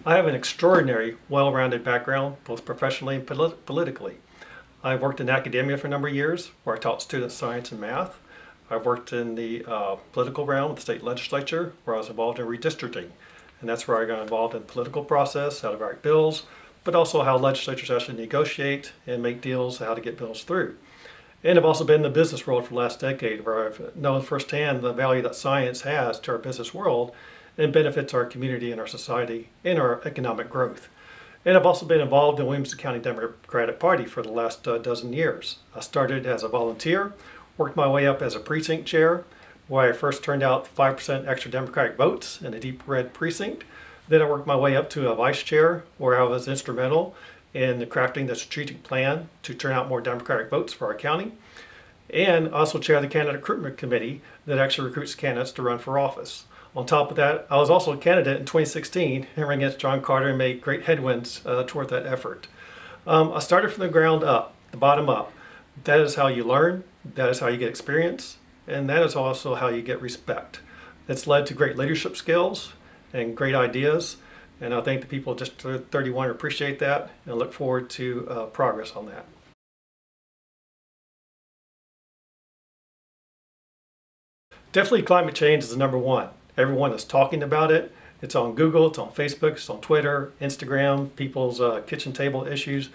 I have an extraordinary, well-rounded background, both professionally and politically. I've worked in academia for a number of years, where I taught students science and math. I've worked in the political realm with the state legislature, where I was involved in redistricting. And that's where I got involved in the political process, how to write bills, but also how legislatures actually negotiate and make deals, how to get bills through. And I've also been in the business world for the last decade, where I've known firsthand the value that science has to our business world and benefits our community and our society and our economic growth. And I've also been involved in the Williamson County Democratic Party for the last dozen years. I started as a volunteer, worked my way up as a precinct chair, where I first turned out 5% extra Democratic votes in a deep red precinct. Then I worked my way up to a vice chair, where I was instrumental in crafting the strategic plan to turn out more Democratic votes for our county. And also chair the candidate recruitment committee that actually recruits candidates to run for office. On top of that, I was also a candidate in 2016, running against John Carter, and made great headwinds toward that effort. I started from the ground up, the bottom up. That is how you learn, that is how you get experience, and that is also how you get respect. It's led to great leadership skills and great ideas, and I think the people of District 31 appreciate that and look forward to progress on that. Definitely climate change is the number one. Everyone is talking about it. It's on Google, it's on Facebook, it's on Twitter, Instagram, people's kitchen table issues.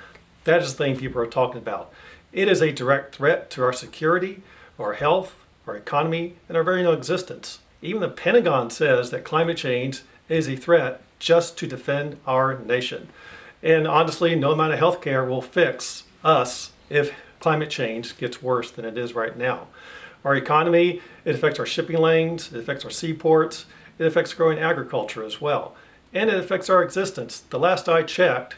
That is the thing people are talking about. It is a direct threat to our security, our health, our economy, and our very own existence. Even the Pentagon says that climate change is a threat just to defend our nation. And honestly, no amount of health care will fix us if climate change gets worse than it is right now. Our economy, it affects our shipping lanes, it affects our seaports, it affects growing agriculture as well. And it affects our existence. The last I checked,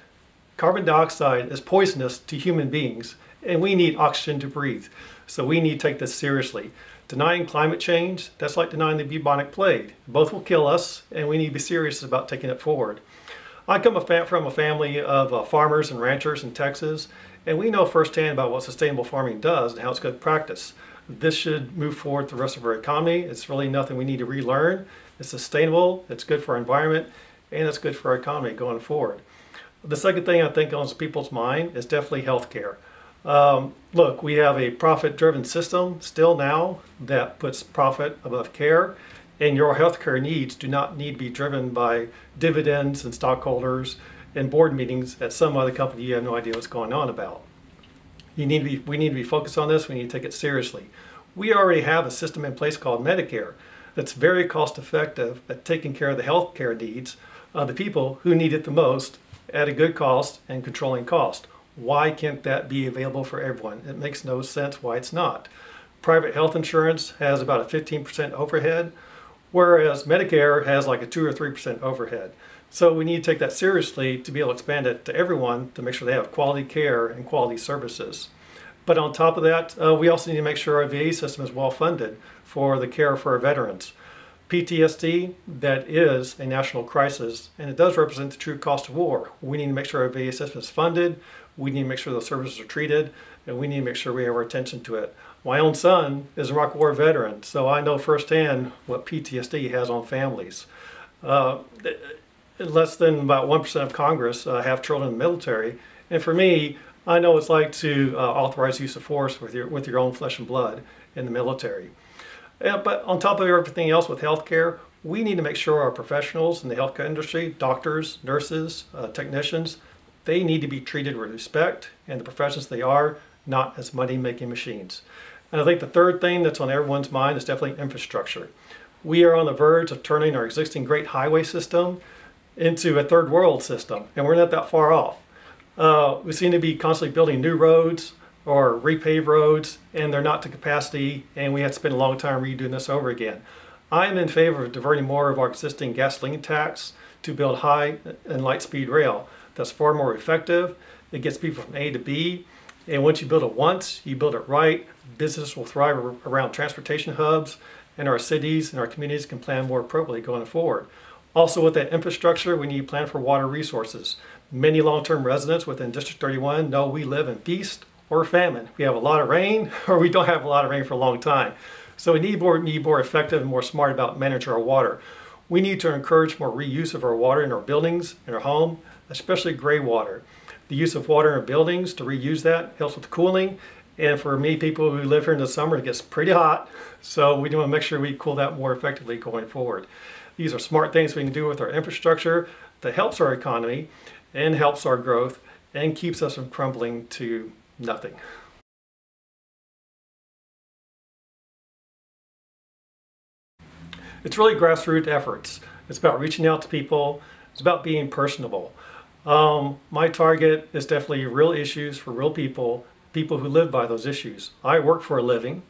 carbon dioxide is poisonous to human beings, and we need oxygen to breathe. So we need to take this seriously. Denying climate change, that's like denying the bubonic plague. Both will kill us, and we need to be serious about taking it forward. I come from a family of farmers and ranchers in Texas, and we know firsthand about what sustainable farming does and how it's good practice. This should move forward the rest of our economy. It's really nothing we need to relearn. It's sustainable, it's good for our environment, and it's good for our economy going forward. The second thing I think on people's mind is definitely healthcare. Look, we have a profit-driven system still now that puts profit above care, and your healthcare needs do not need to be driven by dividends and stockholders and board meetings at some other company you have no idea what's going on about. We need to be focused on this. We need to take it seriously. We already have a system in place called Medicare that's very cost effective at taking care of the health care needs of the people who need it the most at a good cost and controlling cost. Why can't that be available for everyone? It makes no sense why it's not. Private health insurance has about a 15% overhead, whereas Medicare has like a 2 or 3% overhead. So we need to take that seriously to be able to expand it to everyone to make sure they have quality care and quality services. But on top of that, we also need to make sure our VA system is well funded for the care for our veterans. PTSD, that is a national crisis, and it does represent the true cost of war. We need to make sure our VA system is funded, we need to make sure those services are treated, and we need to make sure we have our attention to it. My own son is a Iraq War veteran, so I know firsthand what PTSD has on families. Less than about 1% of Congress have children in the military, and for me, I know what it's like to authorize use of force with your own flesh and blood in the military. But on top of everything else with healthcare, we need to make sure our professionals in the healthcare industry, doctors, nurses, technicians, they need to be treated with respect and the professions they are, not as money-making machines. And I think the third thing that's on everyone's mind is definitely infrastructure. We are on the verge of turning our existing great highway system into a third world system, and we're not that far off. We seem to be constantly building new roads or repave roads, and they're not to capacity, and we have to spend a long time redoing this over again. I'm in favor of diverting more of our existing gasoline tax to build high and light speed rail. That's far more effective. It gets people from A to B, and once you build it once, you build it right, business will thrive around transportation hubs, and our cities and our communities can plan more appropriately going forward. Also with that infrastructure, we need to plan for water resources. Many long-term residents within District 31 know we live in feast or famine. We have a lot of rain or we don't have a lot of rain for a long time. So we need more effective and more smart about managing our water. We need to encourage more reuse of our water in our buildings, in our home, especially gray water. The use of water in our buildings to reuse that helps with cooling. And for me, people who live here in the summer, it gets pretty hot. So we want to make sure we cool that more effectively going forward. These are smart things we can do with our infrastructure that helps our economy and helps our growth and keeps us from crumbling to nothing. It's really grassroots efforts. It's about reaching out to people. It's about being personable. My target is definitely real issues for real people, people who live by those issues. I work for a living.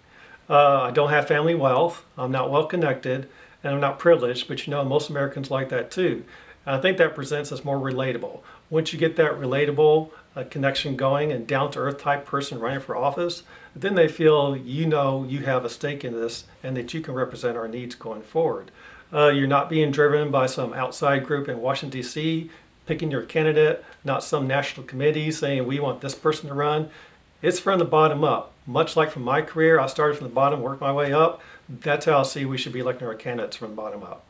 I don't have family wealth. I'm not well connected, and I'm not privileged, but you know, most Americans like that too. And I think that presents us more relatable. Once you get that relatable connection going and down-to-earth type person running for office, then they feel you know you have a stake in this and that you can represent our needs going forward. You're not being driven by some outside group in Washington, D.C., picking your candidate, not some national committee saying we want this person to run. It's from the bottom up. Much like from my career, I started from the bottom, worked my way up. That's how I see we should be electing our candidates from the bottom up.